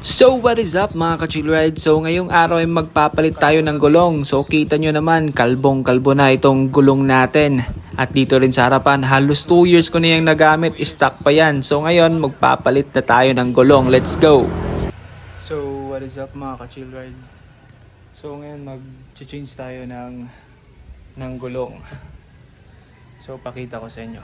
So what is up mga ka-chillride? So ngayong araw ay magpapalit tayo ng gulong. So kita nyo naman, kalbong-kalbo na itong gulong natin. At dito rin sa harapan, halos 2 years ko na yung nagamit, stock pa yan. So ngayon, magpapalit na tayo ng gulong. Let's go! So what is up mga ka-chillride? So ngayon mag-change tayo ng gulong. So pakita ko sa inyo.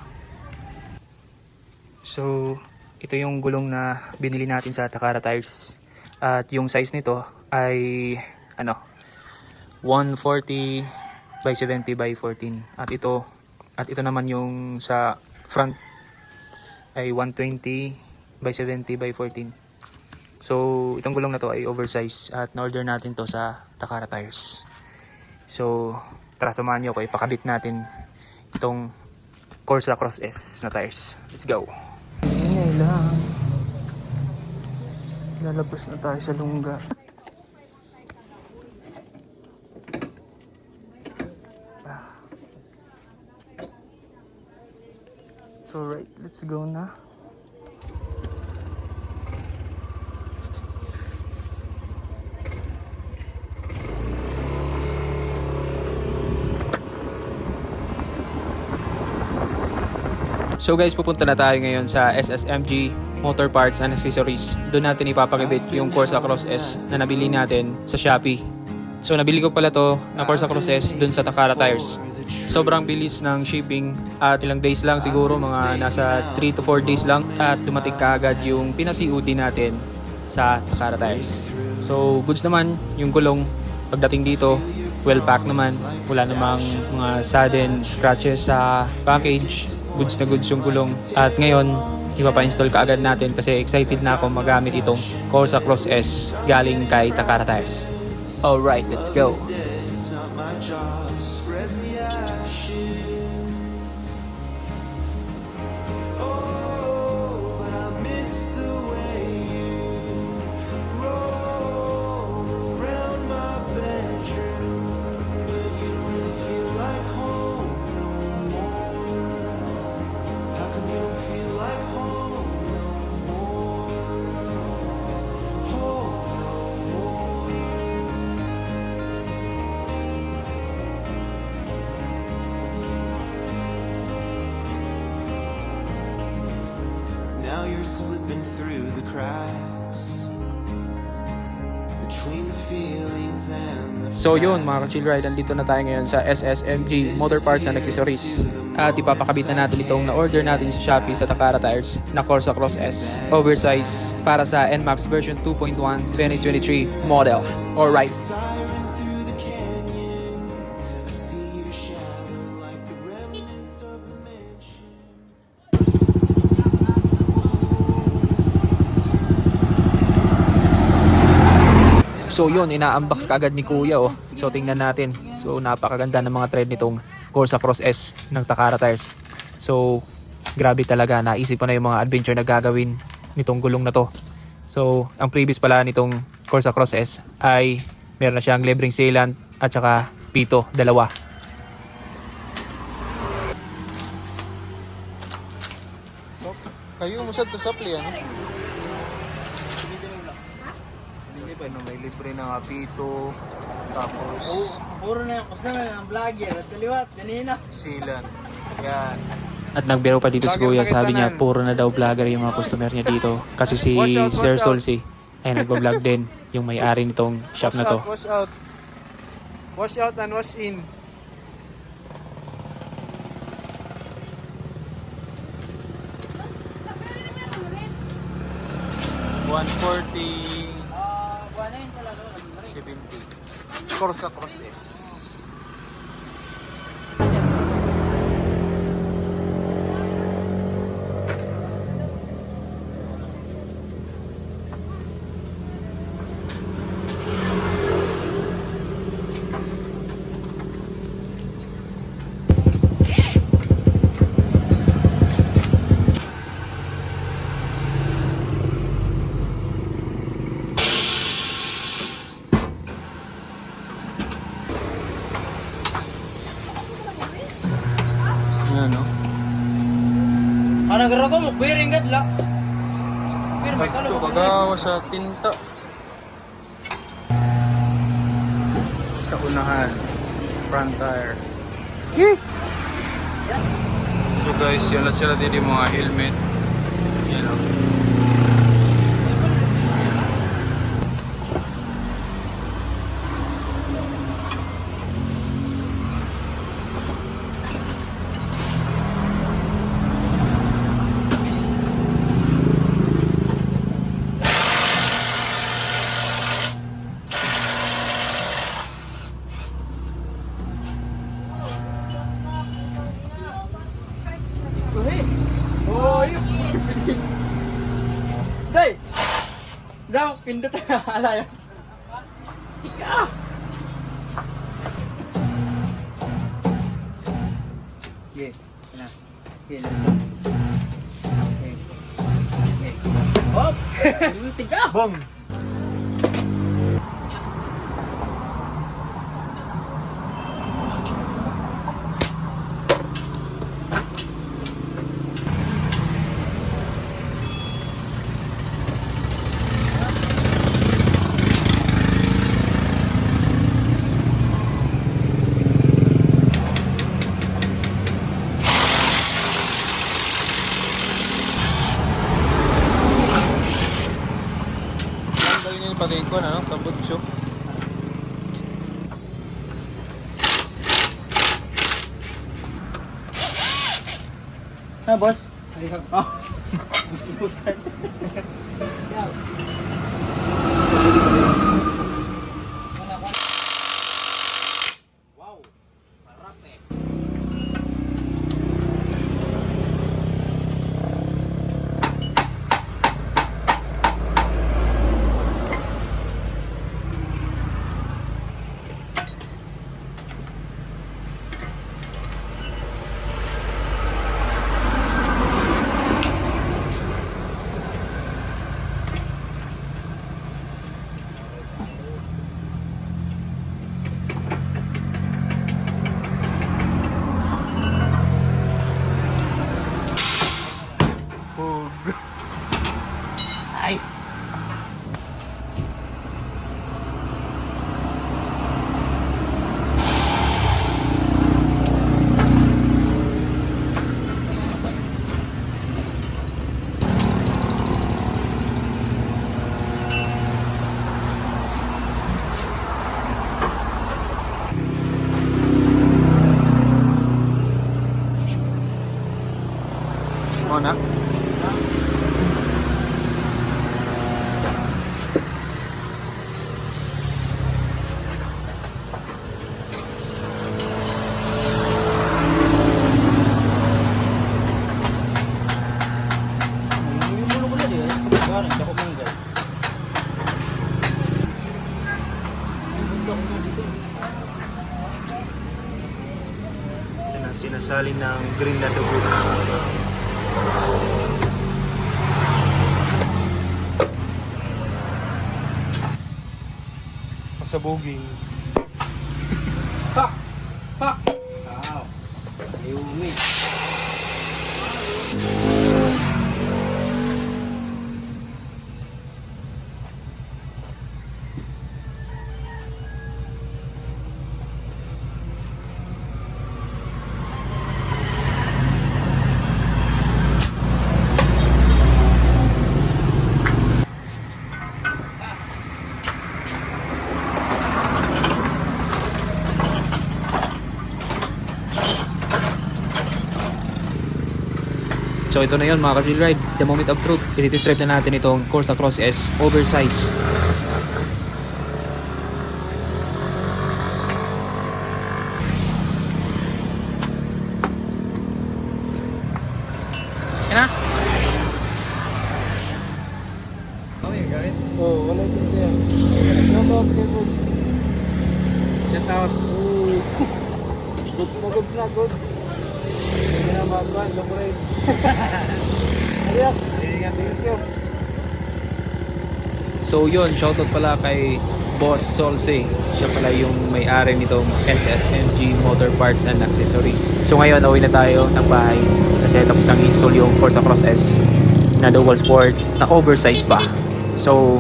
So ito yung gulong na binili natin sa Takara Tires. At yung size nito ay 140 by 70 by 14. At ito naman yung sa front ay 120 by 70 by 14. So itong gulong na to ay oversize at na-order natin to sa Takara Tires. So tara, samahan niyo ko, ipakabit natin itong Corsa Cross S na tires. Let's go! Ngayon lang. Lalabas na tayo sa lungga. So right, let's go na. So guys, pupunta na tayo ngayon sa SSMG Motor Parts and Accessories. Doon natin ipapakabit yung Corsa Cross S na nabili natin sa Shopee. So nabili ko pala to na Corsa Cross S doon sa Takara Tires. Sobrang bilis ng shipping at ilang days lang siguro, mga nasa 3 to 4 days lang, at dumating kaagad yung pina-COD natin sa Takara Tires. So goods naman yung gulong pagdating dito, well packed naman, wala namang mga sudden scratches sa package. Goods na goods yung gulong. At ngayon, ipapa-install kaagad natin kasi excited na ako magamit itong Corsa Cross S galing kay Takara Tires. Alright, let's go! Now you're slipping through the cracks between the feelings and the So yun mga ka-chillride, andito na tayo ngayon sa SSMG Motor Parts and Accessories. At ipapakabit na natin itong na-order natin sa Shopee sa Takara Tires na Corsa Cross S. Oversize para sa NMAX version 2.1 2023 model. Alright. siren through the canyon. I see your shadow like the remnants of the mansion. So yun, ina-unbox kaagad ni Kuya oh. So tingnan natin. So napakaganda ng mga tread nitong Corsa Cross S ng Takara Tires. So grabe talaga, naisip ko na yung mga adventure na gagawin nitong gulong na to. So ang previous pala nitong Corsa Cross S ay meron na siyang levering sealant at saka pito, dalawa. Kayo musad to sapli ano? May libre na pito, tapos Puro na yung customer ng vlogger at kaliwat, ganina. silan. Yan. At nagbiro pa dito si Kuya, sabi niya puro na daw vlogger yung mga customer niya dito. Kasi si Sir Solsi ay nagbablog din, yung may-ari nitong shop na to. Wash out. Wash out and wash in. Buwan na yun talaga. 70 Corsa Cross S. Ano garo ko mo piring gadla. Pero Ito, kagawa sa tinta. Sa unahan, front tire. So guys, yun lang sila din yung mga helmet. Yan o. Oh, yun. Day! Daw, pindot na alay. Ika! Okay, na. Okay, na. Okay. Okay. Hop! Tiga! Bong! Pati ko na, no? Tambot siya. Na, boss? Ayun. Oh. Bus-busan. Wow. Sarap eh. Pug. Ay! Mo na? Yan ang sinasalin ng green na dugo. Pasabuging. Wow. Ayumi. So ito na yun mga ka-chill ride, the moment of truth. I-test drive na natin itong Corsa Cross S oversize. Yan na. Okay, gawin. Oh, wala din siya. Shout out kay boss. Shout out. Goods na goods na goods. Hindi na magkuhan, long ride. Aliyak. Thank you. So yun, shoutout pala kay Boss Solse. Siya pala yung may-ari nitong SSMG Motor Parts and Accessories. So ngayon, away na tayo ng bahay kasi tapos nang install yung Corsa Cross S. na dual sport na oversize pa. So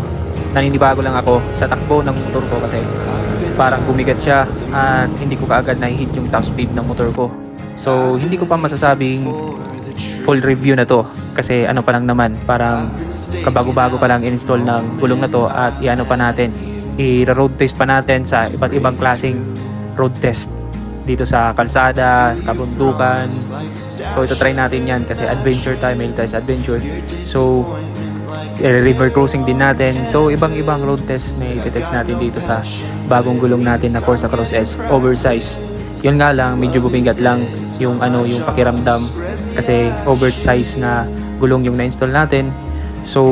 naninibago lang ako sa takbo ng motor ko kasi parang bumigat siya at hindi ko kaagad na-hit yung top speed ng motor ko. So hindi ko pa masasabing full review na to kasi ano pa lang naman, parang kabago-bago pa lang install ng gulong na to at iano pa natin, i-road test pa natin sa iba't ibang klaseng road test dito sa kalsada, sa kabundukan. So ito try natin yan kasi adventure tayo, may tayo sa adventure. So river crossing din natin. So ibang-ibang road test na i-test natin dito sa bagong gulong natin na Corsa Cross S oversized. Yun nga lang, medyo bumigat lang yung yung pakiramdam kasi oversized na gulong yung na-install natin. So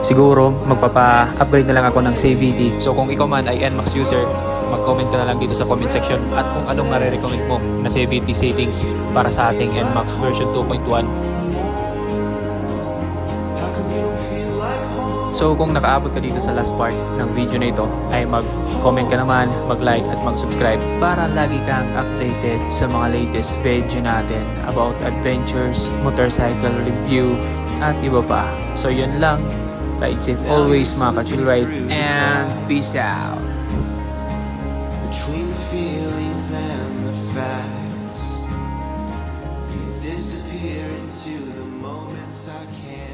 siguro magpapa-upgrade na lang ako ng CVT. So kung ikaw man ay NMAX user, mag-comment ka na lang dito sa comment section at kung anong nare-recommend mo na CVT settings para sa ating NMAX version 2.1. So kung nakaabot ka dito sa last part ng video na ito, ay mag-comment ka naman, mag-like at mag-subscribe para lagi kang updated sa mga latest video natin about adventures, motorcycle review at iba pa. So yun lang, ride safe always mga ka-chill ride, and peace out! Between the feelings and the facts, you disappear into the moments I can't